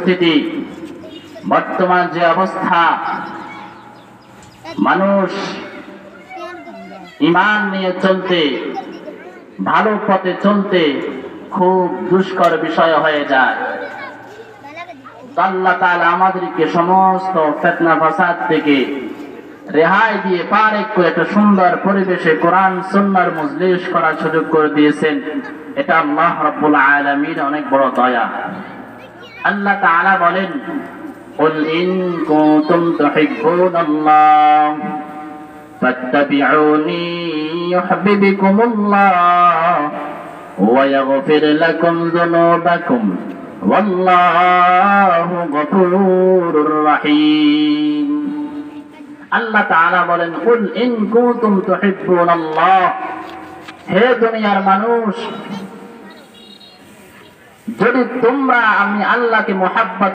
পরিস্থিতি, বর্তমান যে অবস্থা, মানুষ ঈমান নিয়ে চলতে, ভালো পথে চলতে খুব দুষ্কর বিষয় হয়ে যায়। আল্লাহ তাআলা আমাদেরকে সমস্ত ফিতনা ফাসাদ থেকে রেহাই দিয়ে পারেক করে একটা সুন্দর পরিবেশে কোরআন সুন্নাহর মজলিস করার সুযোগ করে দিয়েছেন। এটা আল্লাহ রাব্বুল আলামিন অনেক বড় দয়া। আল্লাহ তাআলা বলেন, কুল ইন কুনতুম তুহিব্বুনাল্লাহ ফাত্তাবিউনি ইউহিব্বুকুমুল্লাহ ওয়া ইয়াগফির লাকুম যুনুবাকুম ওয়াল্লাহু গফুরুর রহিম। আল্লাহ তাআলা বলেন, কুল ইন কুনতুম তুহিব্বুনাল্লাহ, হে দুনিয়ার মানুষ, যদি তোমরা আমি আল্লাহকে মুহাব্বত